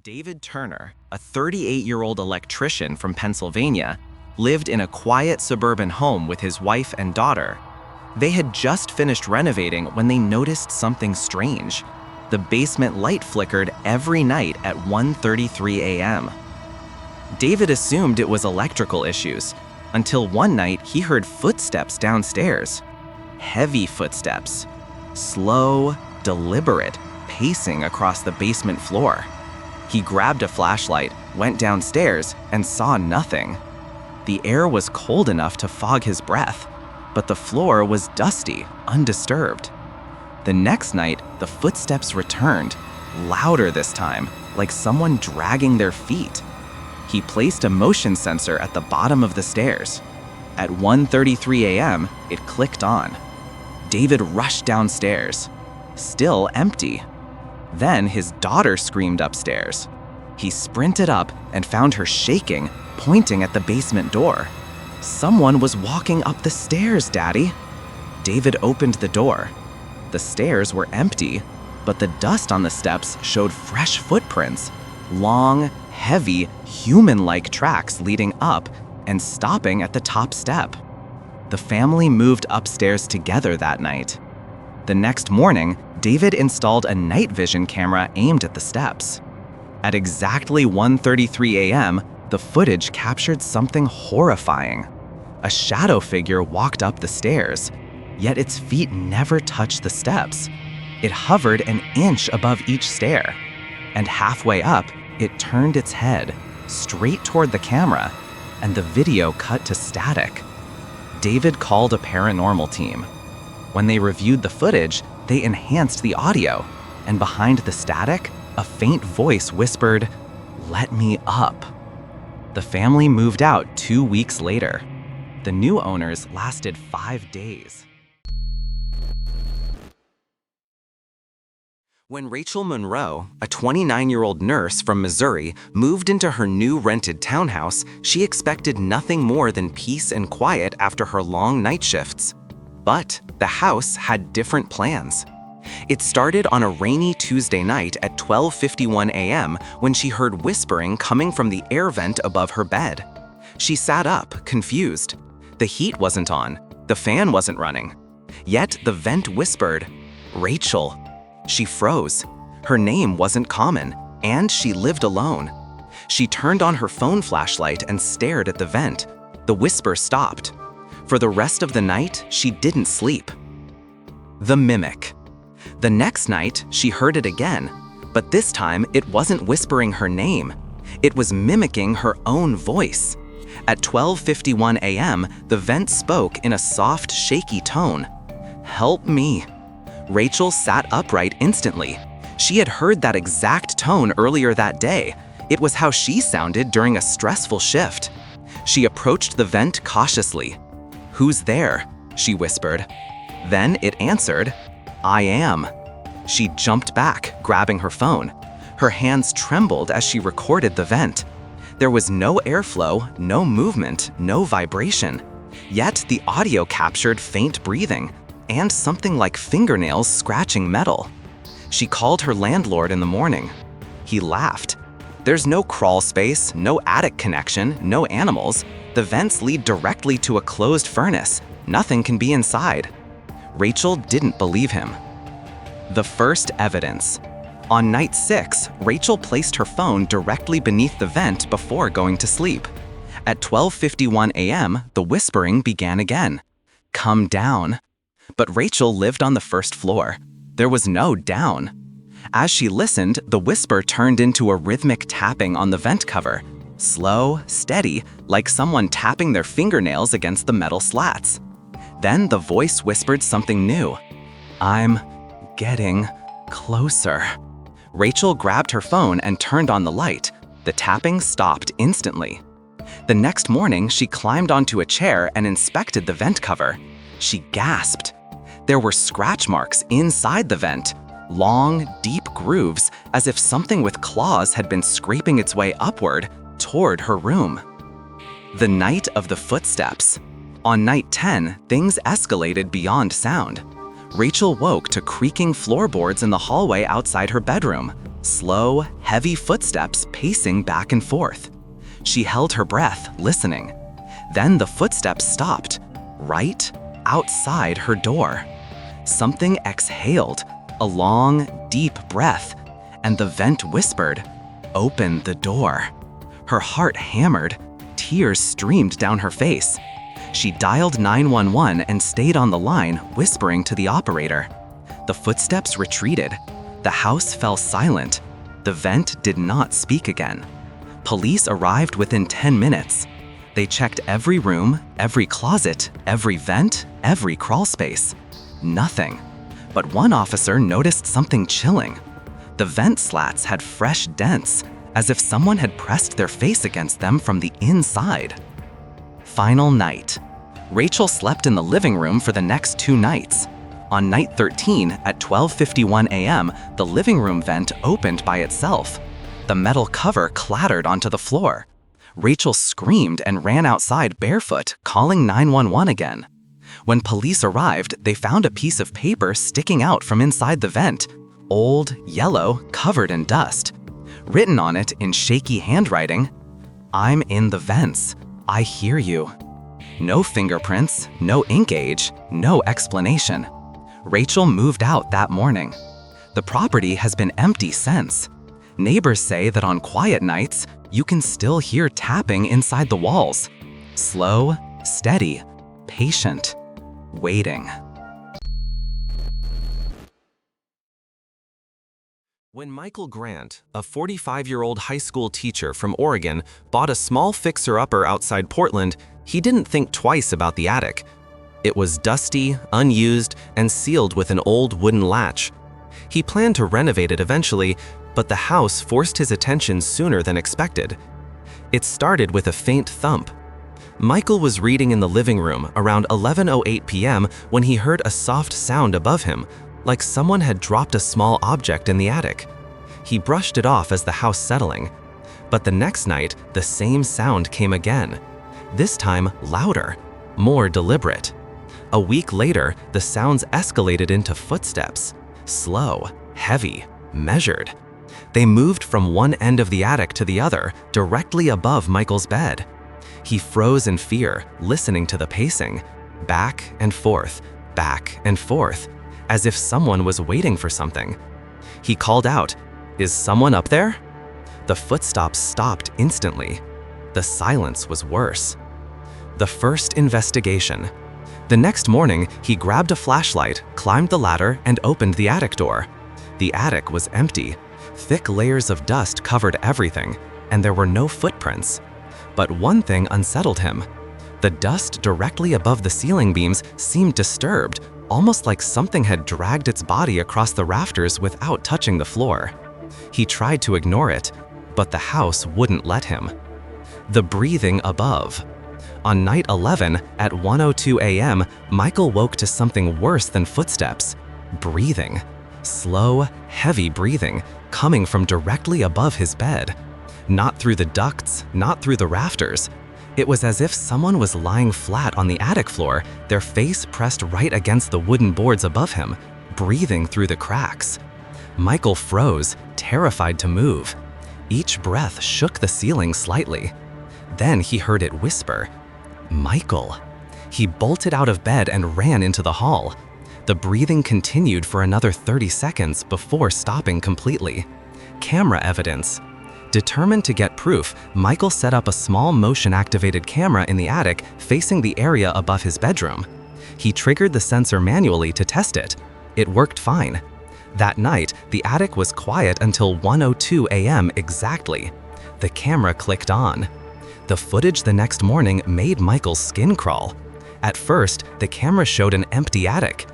David Turner, a 38-year-old electrician from Pennsylvania, lived in a quiet suburban home with his wife and daughter. They had just finished renovating when they noticed something strange. The basement light flickered every night at 1:33 a.m. David assumed it was electrical issues, until one night he heard footsteps downstairs. Heavy footsteps. Slow, deliberate, pacing across the basement floor. He grabbed a flashlight, went downstairs, and saw nothing. The air was cold enough to fog his breath, but the floor was dusty, undisturbed. The next night, the footsteps returned, louder this time, like someone dragging their feet. He placed a motion sensor at the bottom of the stairs. At 1:33 a.m., it clicked on. David rushed downstairs. Still empty. Then his daughter screamed upstairs. He sprinted up and found her shaking, pointing at the basement door. "Someone was walking up the stairs, Daddy." David opened the door. The stairs were empty, but the dust on the steps showed fresh footprints, long, heavy, human-like tracks leading up and stopping at the top step. The family moved upstairs together that night. The next morning, David installed a night vision camera aimed at the steps. At exactly 1:33 a.m., the footage captured something horrifying. A shadow figure walked up the stairs, yet its feet never touched the steps. It hovered an inch above each stair, and halfway up, it turned its head, straight toward the camera, and the video cut to static. David called a paranormal team. When they reviewed the footage, they enhanced the audio, and behind the static, a faint voice whispered, "Let me up." The family moved out 2 weeks later. The new owners lasted 5 days. When Rachel Monroe, a 29-year-old nurse from Missouri, moved into her new rented townhouse, she expected nothing more than peace and quiet after her long night shifts. But the house had different plans. It started on a rainy Tuesday night at 12:51 a.m. when she heard whispering coming from the air vent above her bed. She sat up, confused. The heat wasn't on, the fan wasn't running. Yet the vent whispered, "Rachel." She froze. Her name wasn't common, and she lived alone. She turned on her phone flashlight and stared at the vent. The whisper stopped. For the rest of the night, she didn't sleep. The mimic. The next night, she heard it again, but this time it wasn't whispering her name. It was mimicking her own voice. At 12:51 a.m., the vent spoke in a soft, shaky tone. "Help me." Rachel sat upright instantly. She had heard that exact tone earlier that day. It was how she sounded during a stressful shift. She approached the vent cautiously. "Who's there?" she whispered. Then it answered, "I am." She jumped back, grabbing her phone. Her hands trembled as she recorded the vent. There was no airflow, no movement, no vibration. Yet the audio captured faint breathing and something like fingernails scratching metal. She called her landlord in the morning. He laughed. "There's no crawl space, no attic connection, no animals. The vents lead directly to a closed furnace. Nothing can be inside." Rachel didn't believe him. The first evidence. On night 6, Rachel placed her phone directly beneath the vent before going to sleep. At 12:51 a.m., the whispering began again. "Come down." But Rachel lived on the first floor. There was no down. As she listened, the whisper turned into a rhythmic tapping on the vent cover. Slow, steady, like someone tapping their fingernails against the metal slats. Then the voice whispered something new. "I'm getting closer." Rachel grabbed her phone and turned on the light. The tapping stopped instantly. The next morning, she climbed onto a chair and inspected the vent cover. She gasped. There were scratch marks inside the vent, long, deep grooves, as if something with claws had been scraping its way upward toward her room. The night of the footsteps. On night 10, things escalated beyond sound. Rachel woke to creaking floorboards in the hallway outside her bedroom. Slow, heavy footsteps pacing back and forth. She held her breath, listening. Then the footsteps stopped, right outside her door. Something exhaled, a long, deep breath, and the vent whispered, "Open the door." Her heart hammered, tears streamed down her face. She dialed 911 and stayed on the line, whispering to the operator. The footsteps retreated. The house fell silent. The vent did not speak again. Police arrived within 10 minutes. They checked every room, every closet, every vent, every crawl space. Nothing. But one officer noticed something chilling. The vent slats had fresh dents, as if someone had pressed their face against them from the inside. Final night. Rachel slept in the living room for the next 2 nights. On night 13, at 12:51 a.m., the living room vent opened by itself. The metal cover clattered onto the floor. Rachel screamed and ran outside barefoot, calling 911 again. When police arrived, they found a piece of paper sticking out from inside the vent, old, yellow, covered in dust. Written on it in shaky handwriting, "I'm in the vents. I hear you." No fingerprints, no ink age, no explanation. Rachel moved out that morning. The property has been empty since. Neighbors say that on quiet nights, you can still hear tapping inside the walls. Slow, steady, patient, waiting. When Michael Grant, a 45-year-old high school teacher from Oregon, bought a small fixer-upper outside Portland, he didn't think twice about the attic. It was dusty, unused, and sealed with an old wooden latch. He planned to renovate it eventually, but the house forced his attention sooner than expected. It started with a faint thump. Michael was reading in the living room around 11:08 p.m. when he heard a soft sound above him, like someone had dropped a small object in the attic. He brushed it off as the house settling. But the next night, the same sound came again. This time, louder, more deliberate. A week later, the sounds escalated into footsteps. Slow, heavy, measured. They moved from one end of the attic to the other, directly above Michael's bed. He froze in fear, listening to the pacing. Back and forth, as if someone was waiting for something. He called out, "Is someone up there?" The footsteps stopped instantly. The silence was worse. The first investigation. The next morning, he grabbed a flashlight, climbed the ladder, and opened the attic door. The attic was empty. Thick layers of dust covered everything, and there were no footprints. But one thing unsettled him. The dust directly above the ceiling beams seemed disturbed, almost like something had dragged its body across the rafters without touching the floor. He tried to ignore it, but the house wouldn't let him. The breathing above. On night 11, at 1:02 a.m., Michael woke to something worse than footsteps. Breathing. Slow, heavy breathing, coming from directly above his bed. Not through the ducts, not through the rafters. It was as if someone was lying flat on the attic floor, their face pressed right against the wooden boards above him, breathing through the cracks. Michael froze, terrified to move. Each breath shook the ceiling slightly. Then he heard it whisper, "Michael." He bolted out of bed and ran into the hall. The breathing continued for another 30 seconds before stopping completely. Camera evidence. Determined to get proof, Michael set up a small motion-activated camera in the attic facing the area above his bedroom. He triggered the sensor manually to test it. It worked fine. That night, the attic was quiet until 1:02 a.m. exactly. The camera clicked on. The footage the next morning made Michael's skin crawl. At first, the camera showed an empty attic.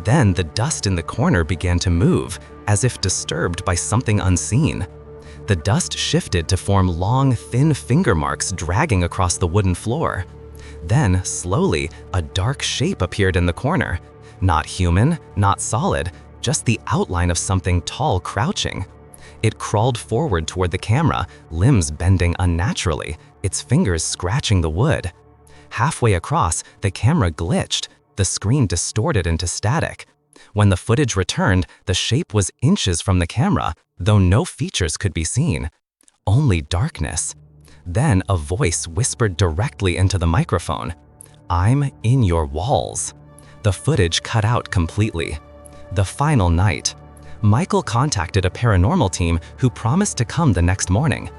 Then the dust in the corner began to move, as if disturbed by something unseen. The dust shifted to form long, thin finger marks dragging across the wooden floor. Then, slowly, a dark shape appeared in the corner. Not human, not solid, just the outline of something tall crouching. It crawled forward toward the camera, limbs bending unnaturally, its fingers scratching the wood. Halfway across, the camera glitched, the screen distorted into static. When the footage returned, the shape was inches from the camera, though no features could be seen. Only darkness. Then a voice whispered directly into the microphone. "I'm in your walls." The footage cut out completely. The final night. Michael contacted a paranormal team who promised to come the next morning.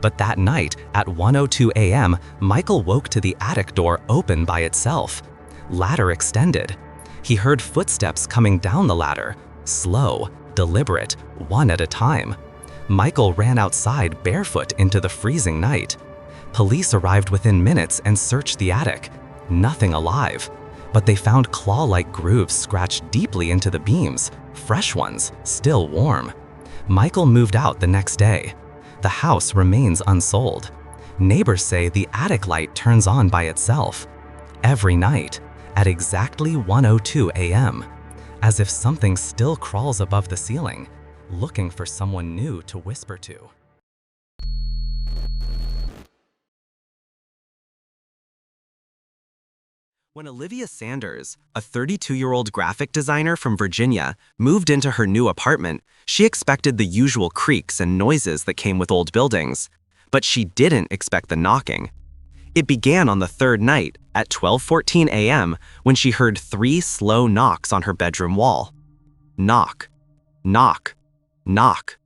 But that night, at 1:02 a.m., Michael woke to the attic door open by itself. Ladder extended. He heard footsteps coming down the ladder, slow, deliberate, one at a time. Michael ran outside barefoot into the freezing night. Police arrived within minutes and searched the attic. Nothing alive, but they found claw-like grooves scratched deeply into the beams, fresh ones, still warm. Michael moved out the next day. The house remains unsold. Neighbors say the attic light turns on by itself. Every night, at exactly 1:02 a.m., as if something still crawls above the ceiling, looking for someone new to whisper to. When Olivia Sanders, a 32-year-old graphic designer from Virginia, moved into her new apartment, she expected the usual creaks and noises that came with old buildings. But she didn't expect the knocking. It began on the third night, at 12:14 a.m., when she heard 3 slow knocks on her bedroom wall. Knock, knock, knock.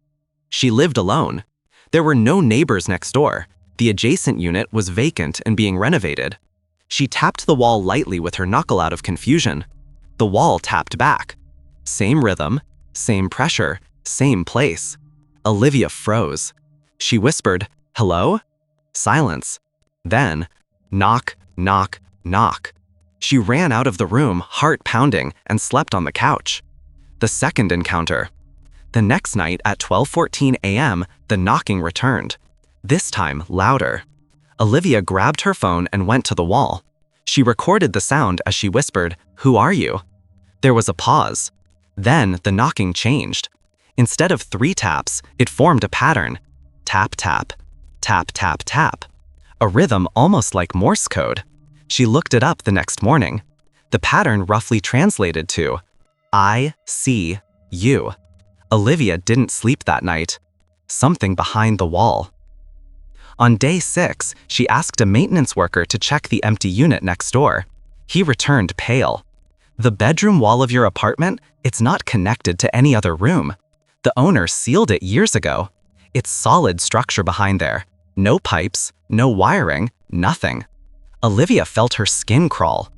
She lived alone. There were no neighbors next door. The adjacent unit was vacant and being renovated. She tapped the wall lightly with her knuckle out of confusion. The wall tapped back. Same rhythm, same pressure, same place. Olivia froze. She whispered, "Hello?" Silence. Then, knock, knock, knock. She ran out of the room, heart pounding, and slept on the couch. The second encounter. The next night at 12:14 a.m., the knocking returned. This time, louder. Olivia grabbed her phone and went to the wall. She recorded the sound as she whispered, "Who are you?" There was a pause. Then the knocking changed. Instead of 3 taps, it formed a pattern. Tap, tap, tap, tap, tap. A rhythm almost like Morse code. She looked it up the next morning. The pattern roughly translated to, "I see you." Olivia didn't sleep that night. Something behind the wall. On day 6, she asked a maintenance worker to check the empty unit next door. He returned pale. "The bedroom wall of your apartment, it's not connected to any other room. The owner sealed it years ago. It's solid structure behind there. No pipes, no wiring, nothing." Olivia felt her skin crawl.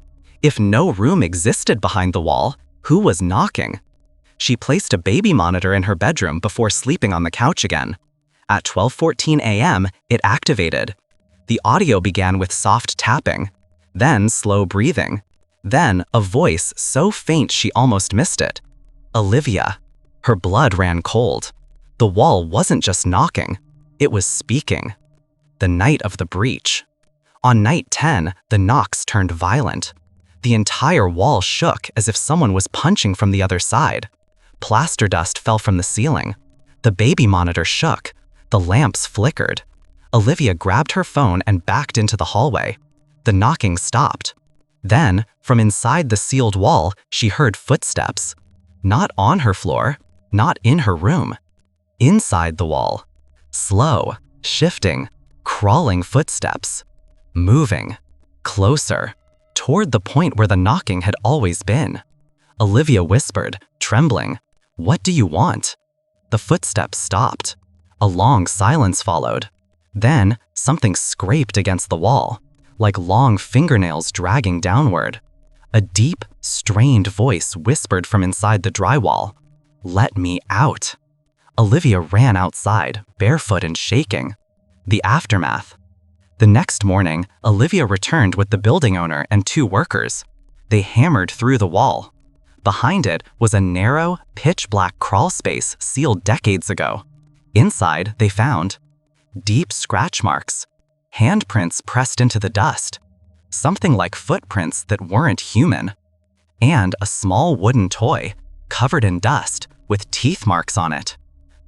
If no room existed behind the wall, who was knocking? She placed a baby monitor in her bedroom before sleeping on the couch again. At 12:14 a.m., it activated. The audio began with soft tapping, then slow breathing, then a voice so faint she almost missed it. Olivia. Her blood ran cold. The wall wasn't just knocking, it was speaking. The night of the breach. On night 10, the knocks turned violent. The entire wall shook as if someone was punching from the other side. Plaster dust fell from the ceiling. The baby monitor shook. The lamps flickered. Olivia grabbed her phone and backed into the hallway. The knocking stopped. Then, from inside the sealed wall, she heard footsteps. Not on her floor, not in her room. Inside the wall. Slow, shifting, crawling footsteps. Moving. Closer. Toward the point where the knocking had always been. Olivia whispered, trembling, "What do you want?" The footsteps stopped. A long silence followed. Then, something scraped against the wall, like long fingernails dragging downward. A deep, strained voice whispered from inside the drywall, "Let me out." Olivia ran outside, barefoot and shaking. The aftermath. The next morning, Olivia returned with the building owner and 2 workers. They hammered through the wall. Behind it was a narrow, pitch-black crawl space sealed decades ago. Inside, they found deep scratch marks, handprints pressed into the dust, something like footprints that weren't human, and a small wooden toy covered in dust with teeth marks on it.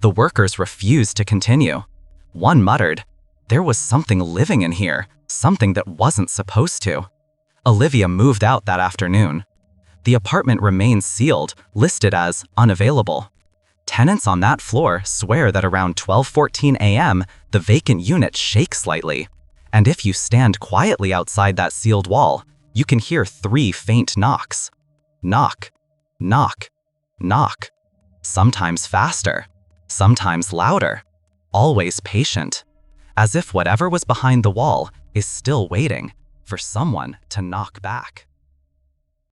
The workers refused to continue. One muttered, "There was something living in here, something that wasn't supposed to." Olivia moved out that afternoon. The apartment remains sealed, listed as unavailable. Tenants on that floor swear that around 12:14 a.m., the vacant unit shakes slightly. And if you stand quietly outside that sealed wall, you can hear 3 faint knocks. Knock, knock, knock. Sometimes faster, sometimes louder, always patient, as if whatever was behind the wall is still waiting for someone to knock back.